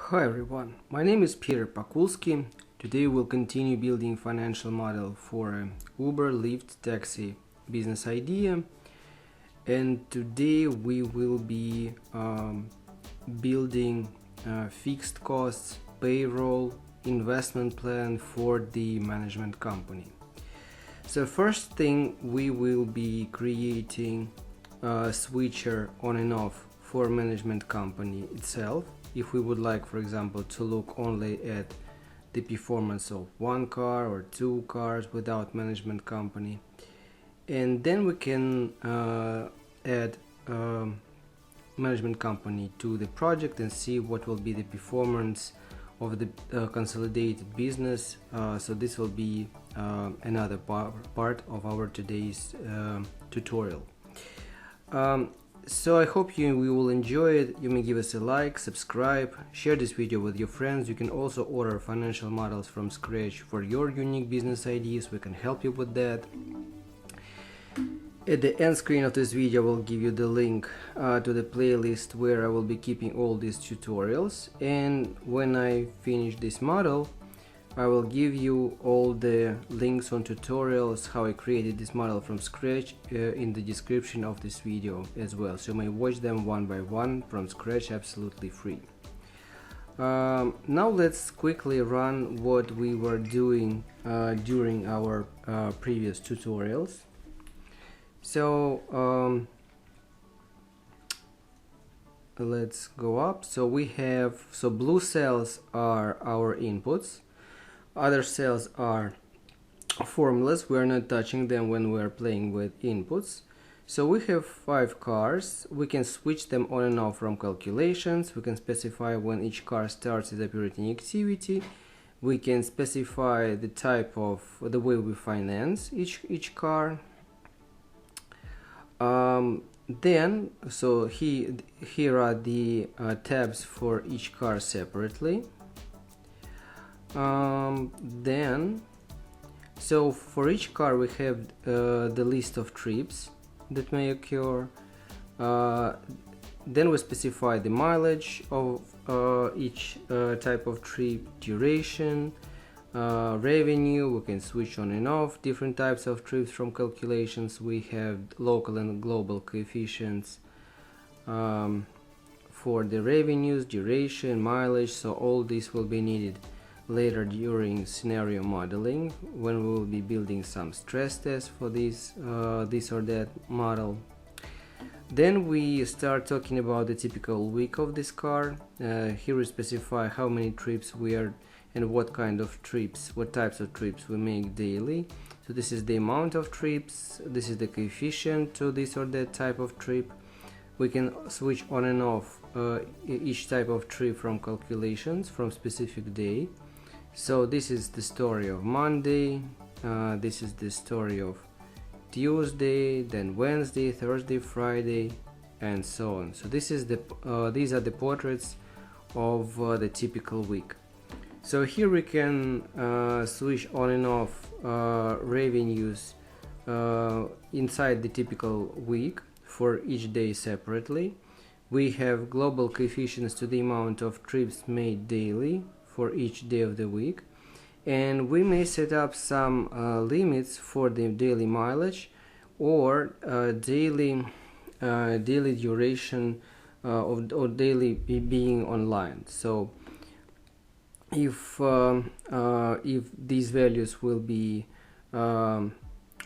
Hi everyone, my name is Piterpakulski. Today we'll continue building financial model for Uber, Lyft, taxi business idea, and today we will be building fixed costs, payroll, investment plan for the management company. So first thing, we will be creating a switcher on and off for management company itself. If we would like, for example, to look only at the performance of one car or two cars without management company, and then we can add management company to the project and see what will be the performance of the consolidated business. So this will be another part of our today's tutorial. So I hope you will enjoy it. You may give us a like, subscribe, share this video with your friends. You can also order financial models from scratch for your unique business ideas. We can help you with that. At the end screen of this video I will give you the link to the playlist where I will be keeping all these tutorials, and when I finish this model I will give you all the links on tutorials how I created this model from scratch in the description of this video as well, so you may watch them one by one from scratch absolutely free. Now let's quickly run what we were doing during our previous tutorials. So let's go up. So we have, blue cells are our inputs, other cells are formulas. We're not touching them when we're playing with inputs. So we have 5 cars. We can switch them on and off from calculations. We can specify when each car starts its operating activity. We can specify the type of the way we finance each car. Then here are the tabs for each car separately. So for each car we have the list of trips that may occur. Then we specify the mileage of each type of trip, duration, revenue. We can switch on and off different types of trips from calculations. We have local and global coefficients for the revenues, duration, mileage. So all this will be needed later during scenario modeling when we will be building some stress tests for this or that model. Then we start talking about the typical week of this car. Here we specify how many trips we are and what kind of trips, what types of trips we make daily. So this is the amount of trips, this is the coefficient to this or that type of trip. We can switch on and off each type of trip from calculations from specific day. So this is the story of Monday, this is the story of Tuesday, then Wednesday, Thursday, Friday, and so on. So this is these are the portraits of the typical week. So here we can switch on and off revenues inside the typical week for each day separately. We have global coefficients to the amount of trips made daily for each day of the week, and we may set up some limits for the daily mileage or daily duration or daily being online. So if these values will be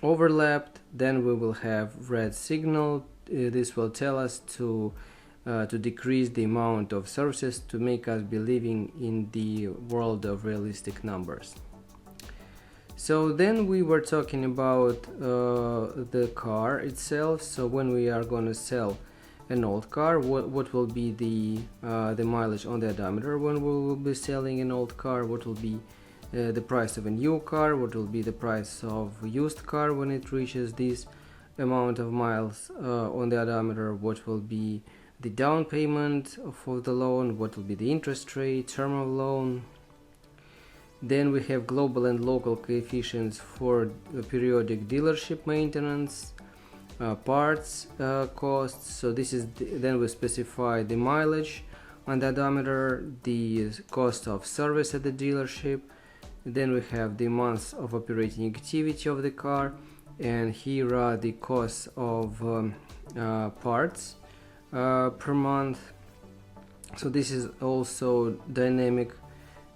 overlapped, then we will have red signal. This will tell us to decrease the amount of services to make us be living in the world of realistic numbers. So then we were talking about the car itself. So when we are going to sell an old car, what will be the mileage on the odometer when we will be selling an old car, what will be the price of a new car, what will be the price of a used car when it reaches this amount of miles on the odometer, what will be the down payment for the loan, what will be the interest rate, term of loan. Then we have global and local coefficients for periodic dealership maintenance, parts costs. So this is then we specify the mileage on the odometer, the cost of service at the dealership, then we have the months of operating activity of the car, and here are the costs of parts per month. So this is also dynamic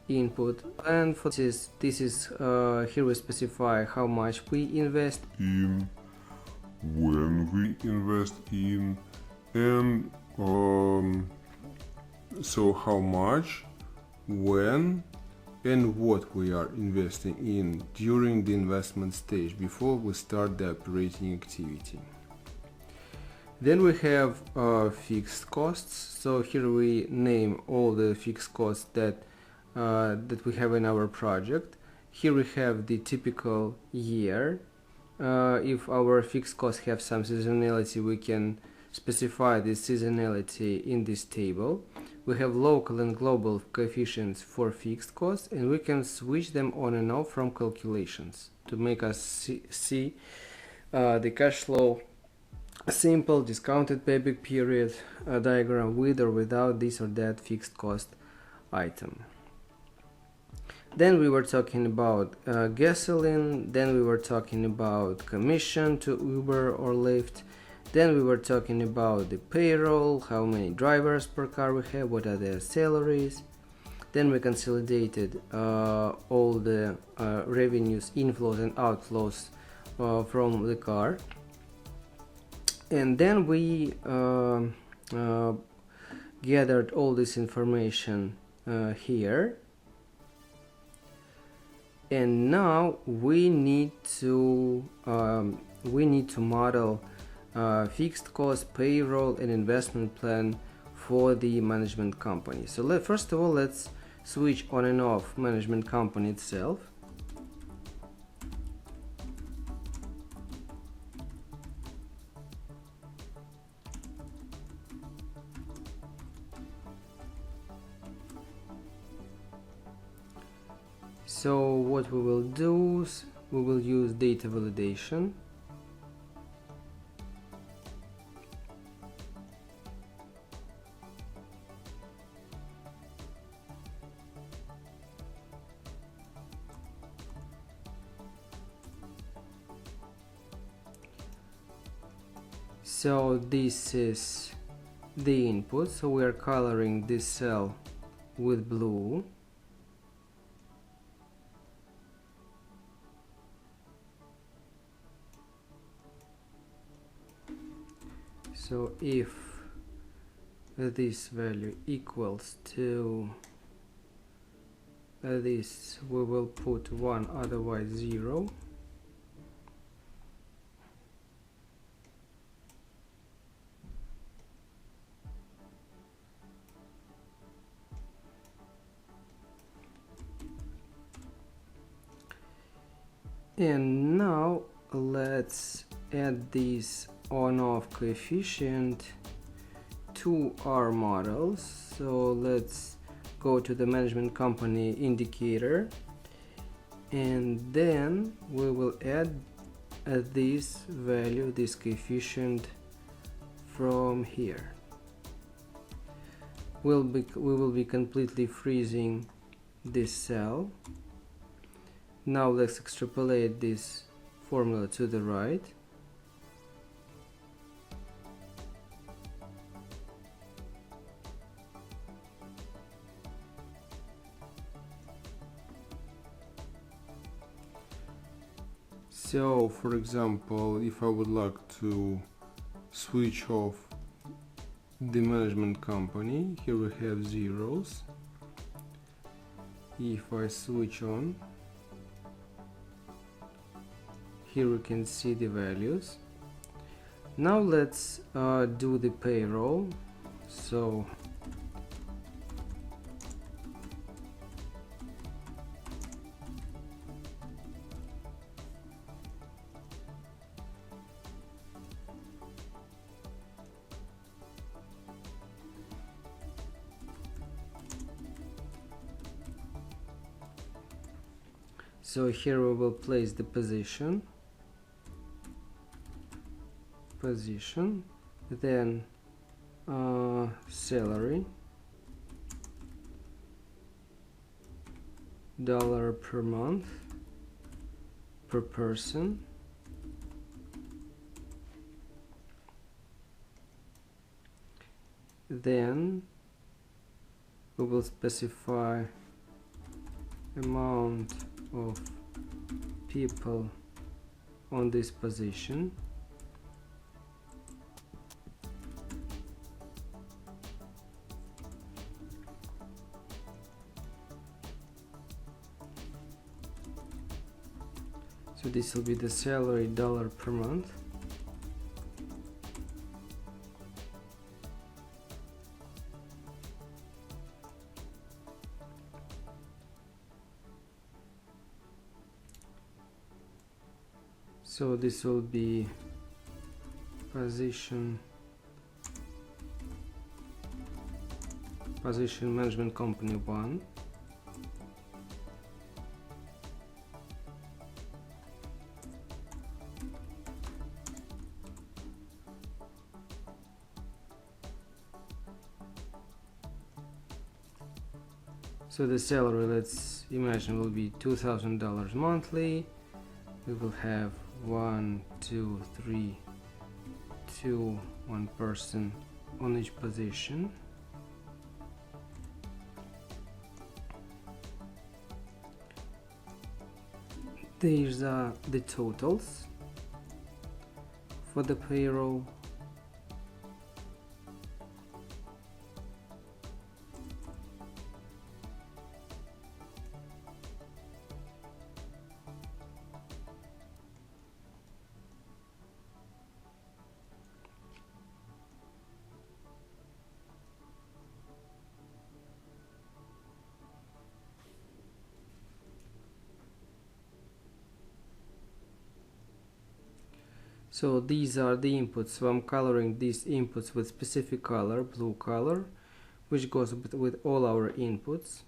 input, and for this is here we specify how much we invest in, when we invest in, and so how much, when, and what we are investing in during the investment stage before we start the operating activity. Then we have fixed costs. So here we name all the fixed costs that we have in our project. Here we have the typical year. If our fixed costs have some seasonality, we can specify this seasonality in this table. We have local and global coefficients for fixed costs, and we can switch them on and off from calculations to make us see the cash flow, a simple discounted payback period diagram with or without this or that fixed cost item. Then we were talking about gasoline, then we were talking about commission to Uber or Lyft, then we were talking about the payroll, how many drivers per car we have, what are their salaries. Then we consolidated all the revenues, inflows and outflows from the car. And then we gathered all this information here. And now we need to model fixed cost, payroll, and investment plan for the management company. So first of all, let's switch on and off management company itself. So what we will do is we will use data validation. So this is the input, so we are coloring this cell with blue. So if this value equals to this, we will put 1, otherwise 0. And now let's add this on-off coefficient to our models. So let's go to the management company indicator, and then we will add this value, this coefficient from here. We will be completely freezing this cell. Now let's extrapolate this formula to the right. So, for example, if I would like to switch off the management company, here we have zeros. If I switch on, here we can see the values. Now let's do the payroll. So here we will place the position, then salary, dollar per month per person. Then we will specify amount of people on this position. So this will be the salary dollar per month. So this will be position management company 1. So the salary, let's imagine, will be $2,000 monthly. We will have 1, 2, 3, 2, 1 person on each position. These are the totals for the payroll. So these are the inputs. So I'm coloring these inputs with specific color, blue color, which goes with all our inputs.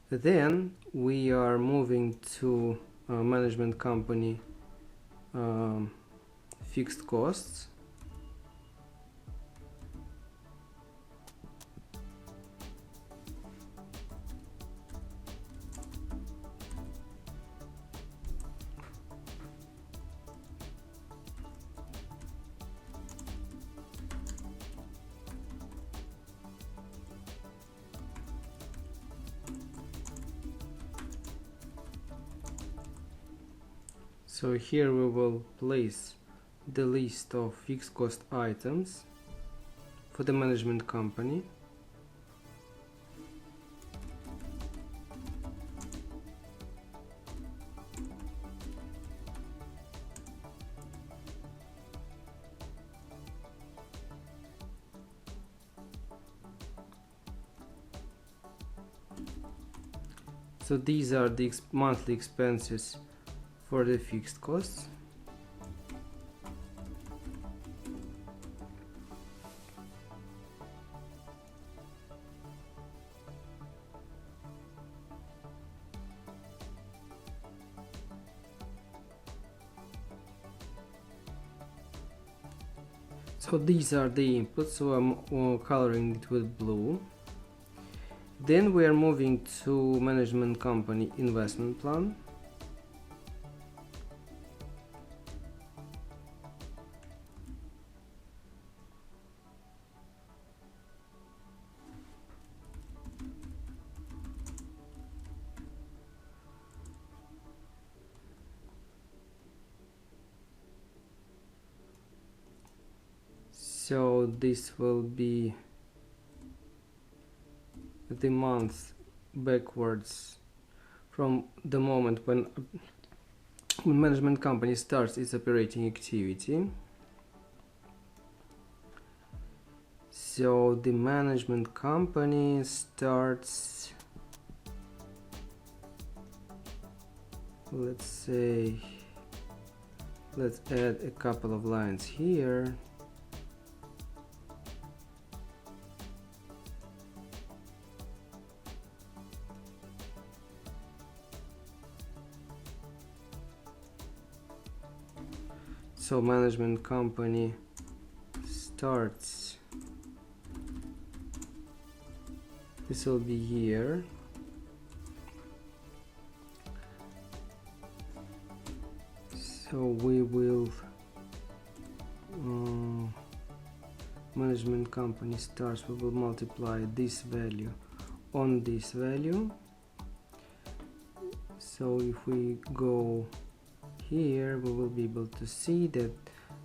Then we are moving to management company fixed costs. So here we will place the list of fixed cost items for the management company. So these are the monthly expenses for the fixed costs. So these are the inputs, so I'm coloring it with blue. Then we are moving to management company investment plan. So this will be the month backwards from the moment when management company starts its operating activity. So the management company starts, let's add a couple of lines here. So management company starts, this will be here. So we will management company starts, we will multiply this value on this value. So if we go here, we will be able to see that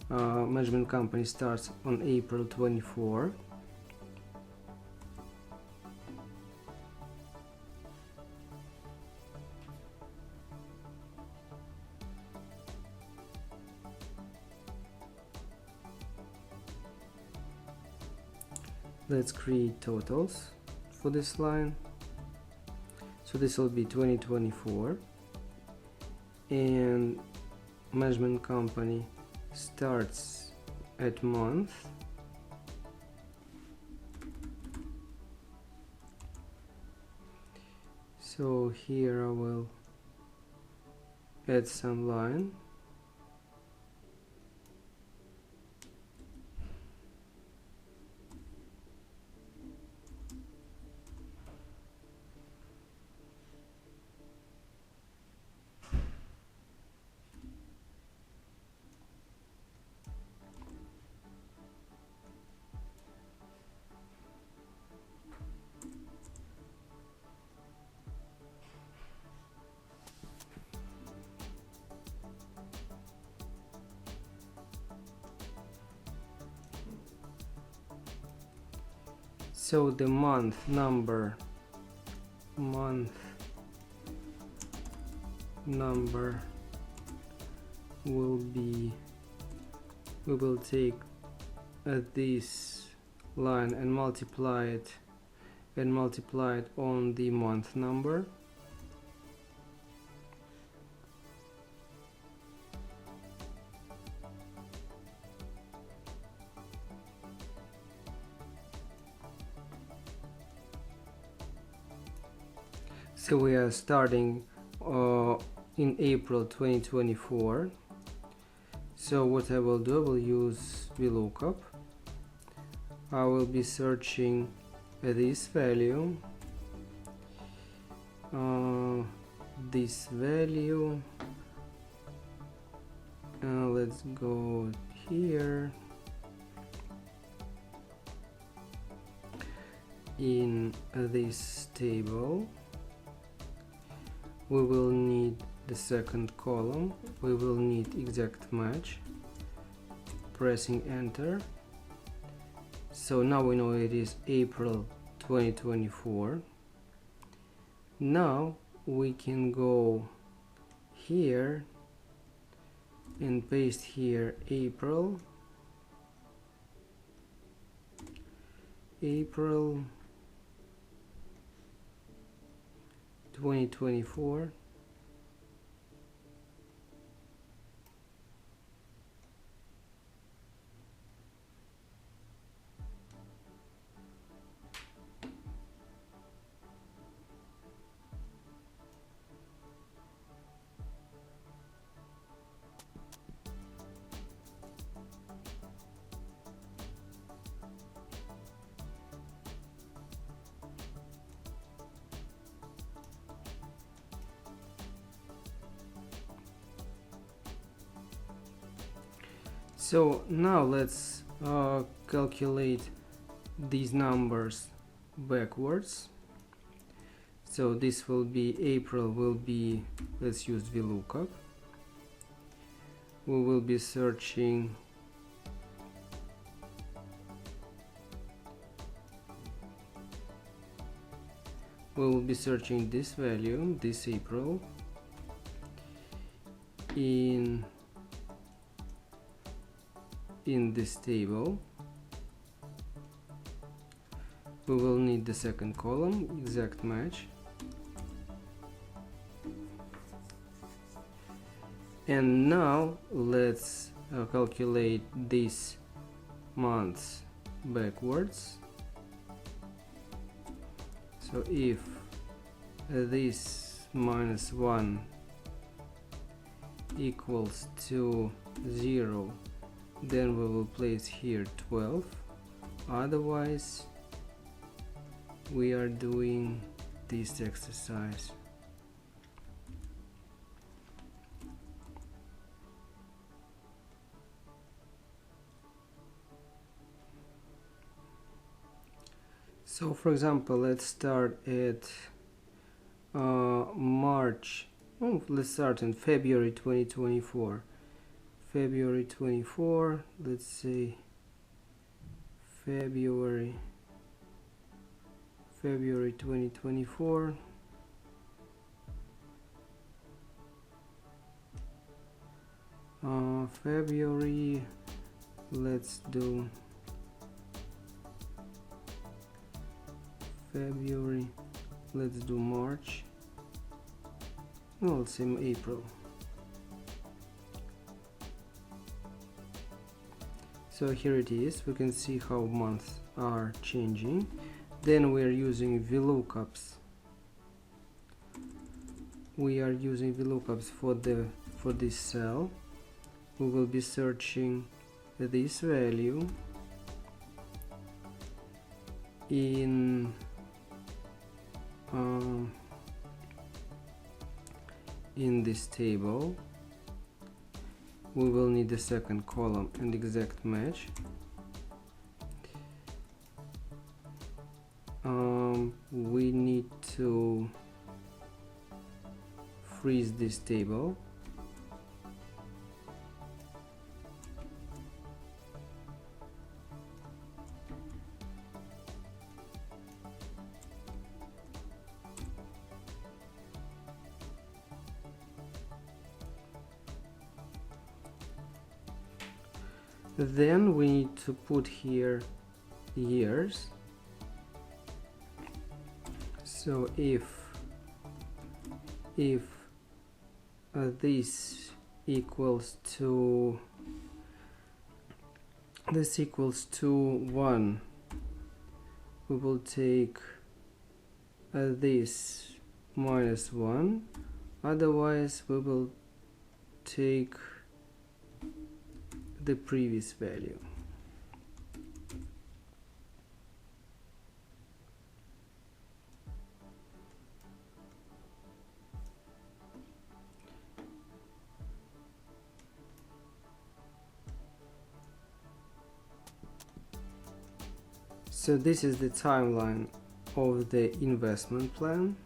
management company starts on April 24. Let's create totals for this line. So this will be 2024, and management company starts at month. So here I will add some line. So the month number will be, we will take this line and multiply it on the month number. So we are starting in April 2024. So what I will do, I will use VLOOKUP. I will be searching this value, let's go here in this table. We will need the second column, we will need exact match, pressing enter. So now we know it is April 2024. Now we can go here and paste here April 2024. So now let's calculate these numbers backwards. So this will be April, will be, let's use VLOOKUP. We will be searching this value, this April, in this table. We will need the second column, exact match, and now let's calculate these months backwards. So if this -1 equals to 0, then we will place here 12, otherwise we are doing this exercise. So for example, let's start at March. Let's start in February 2024. February 24. Let's say February 2024. February. Let's do February. Let's do March. No, let's say April. So here it is. We can see how months are changing. Then we are using VLOOKUPs. We are using VLOOKUPs for this cell. We will be searching this value in this table. We will need the second column and exact match. We need to freeze this table. Then we need to put here years. So if this equals to 1, we will take this minus 1, otherwise we will take the previous value. So this is the timeline of the investment plan.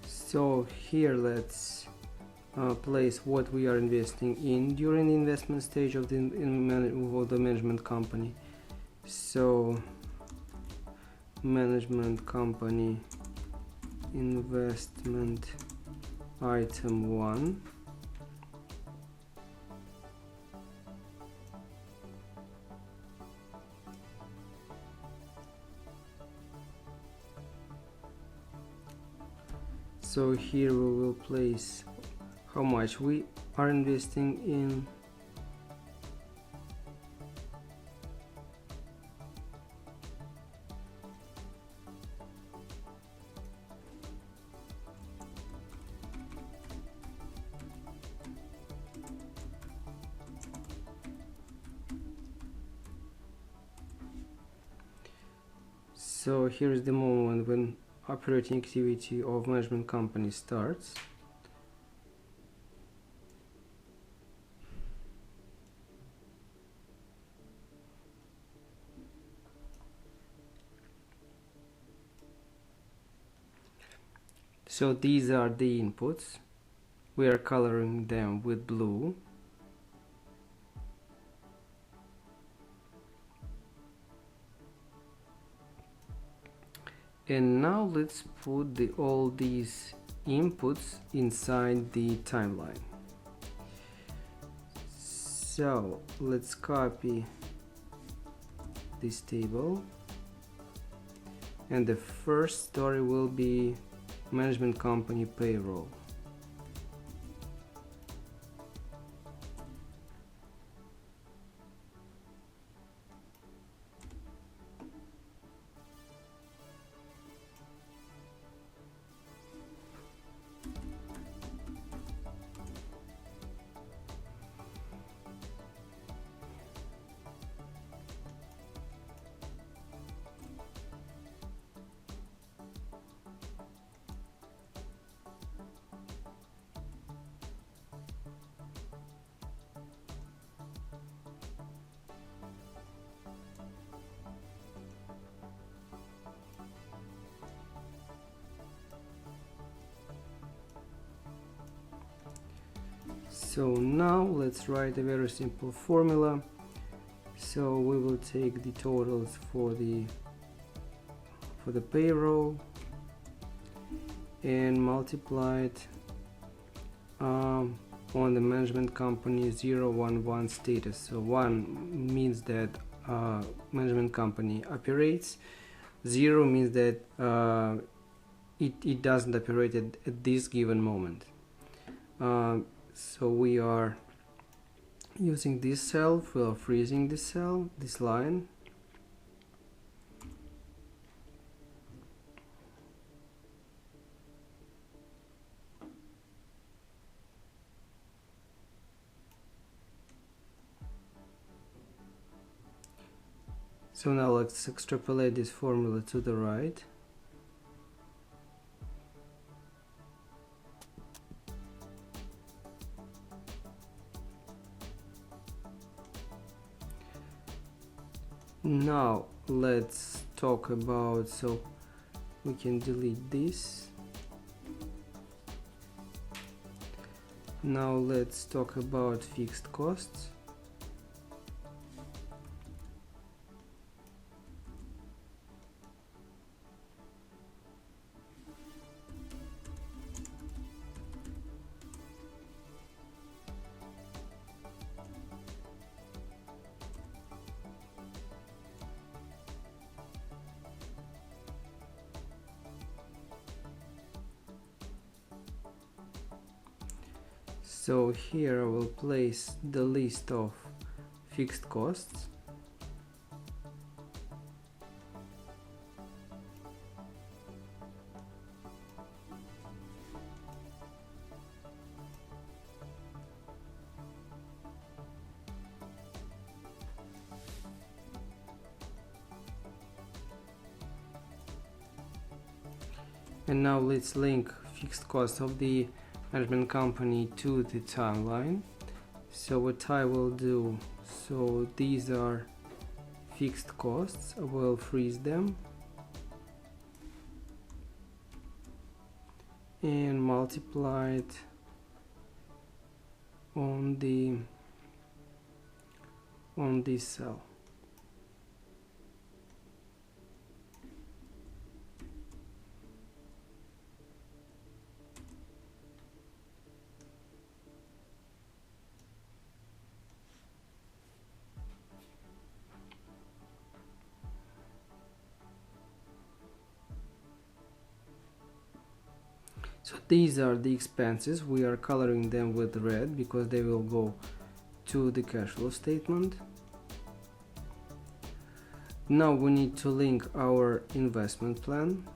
So here let's place what we are investing in during the investment stage of the management company. So management company investment item 1. So here we will place how much we are investing in. So here is the moment when operating activity of management company starts. So these are the inputs. We are coloring them with blue. And now let's put all these inputs inside the timeline. So let's copy this table, and the first story will be management company payroll. So now let's write a very simple formula. So we will take the totals for the payroll and multiply it on the management company 011 status. So 1 means that management company operates, 0 means that it doesn't operate at this given moment. So we are using this cell, we are freezing this cell, this line. So now let's extrapolate this formula to the right. Now let's talk about, so we can delete this. Now let's talk about fixed costs. So here I will place the list of fixed costs. And now let's link fixed costs of the management company to the timeline. So what I will do, so these are fixed costs, I will freeze them and multiply it on this cell. So these are the expenses. We are coloring them with red because they will go to the cash flow statement. Now we need to link our investment plan.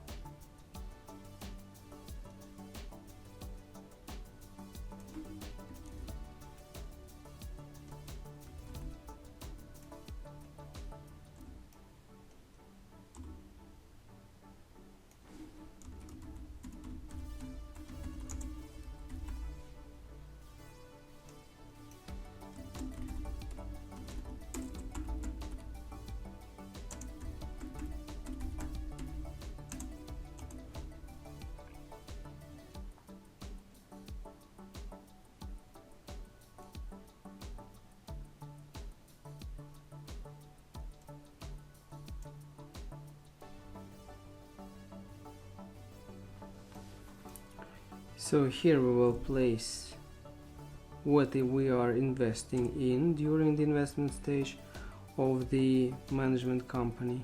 So here we will place what we are investing in during the investment stage of the management company.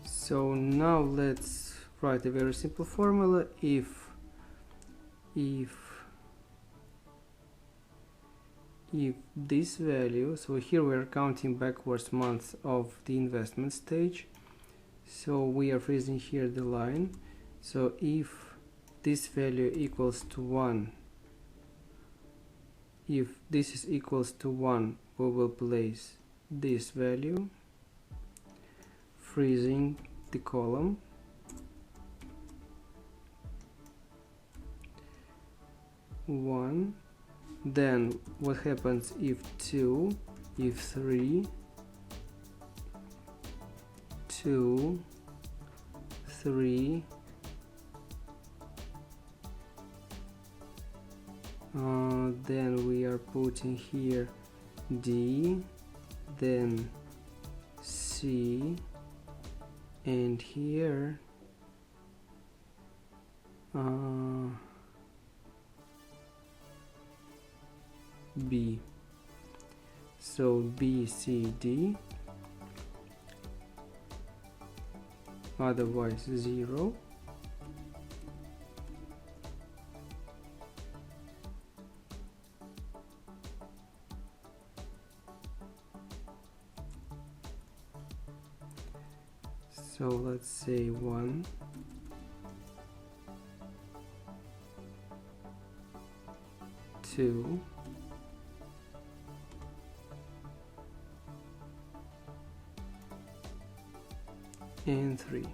So now let's write a very simple formula. If this value, so here we are counting backwards months of the investment stage, so we are freezing here the line. So if this value equals to 1, if this is equals to 1, we will place this value, freezing the column. One, Then what happens if 2, if 3, 2, 3, then we are putting here D, then C, and here B. So B, C, D, otherwise 0. So let's say 1, 2, and 3.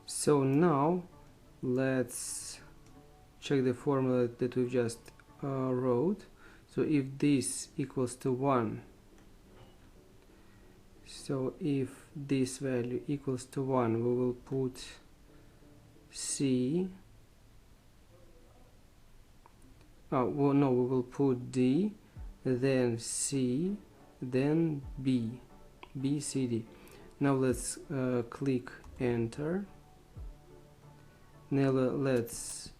So now let's check the formula that we've just wrote. So if this equals to 1, so if this value equals to 1, we will put C, well, no, we will put D, then C, then B, B, C, D. Now let's click enter. Now let's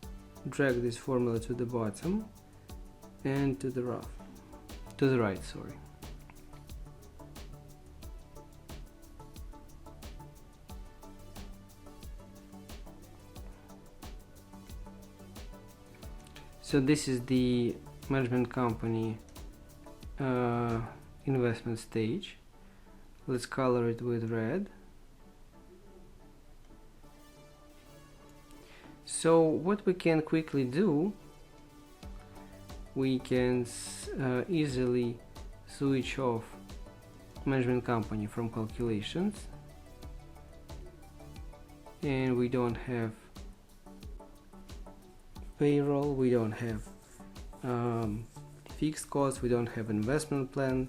drag this formula to the bottom and to the right, sorry. So this is the management company investment stage. Let's color it with red. So what we can quickly do, we can easily switch off management company from calculations, and we don't have payroll, we don't have fixed costs, we don't have investment plan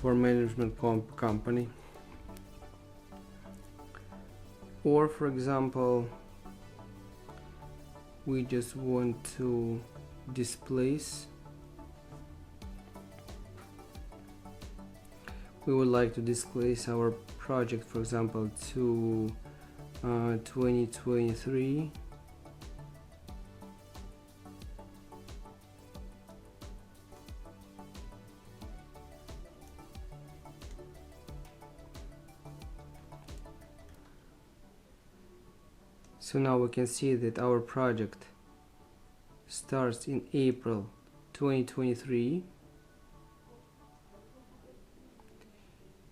for management company. Or for example, we just want to displace, we would like to displace our project, for example, to 2023. So now we can see that our project starts in April 2023,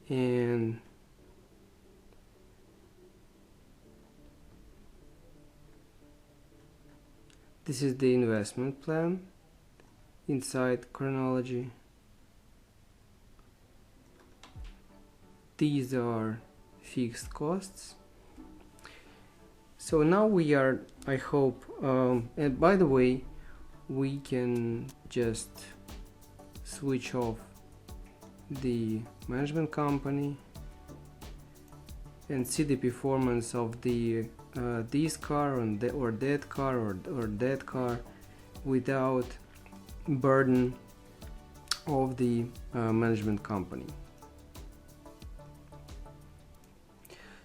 and this is the investment plan inside chronology. These are fixed costs. So now we are, I hope, and by the way, we can just switch off the management company and see the performance of the this car or that car or that car without burden of the management company.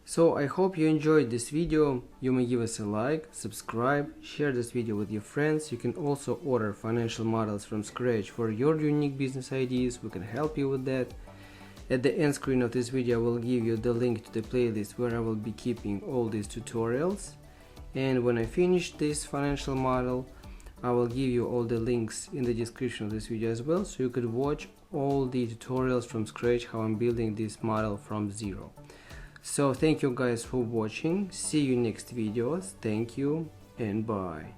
So I hope you enjoyed this video. You may give us a like, subscribe, share this video with your friends. You can also order financial models from scratch for your unique business ideas. We can help you with that. At the end screen of this video I will give you the link to the playlist where I will be keeping all these tutorials. And when I finish this financial model, I will give you all the links in the description of this video as well, so you could watch all the tutorials from scratch how I'm building this model from zero. So thank you guys for watching. See you next videos. Thank you and bye.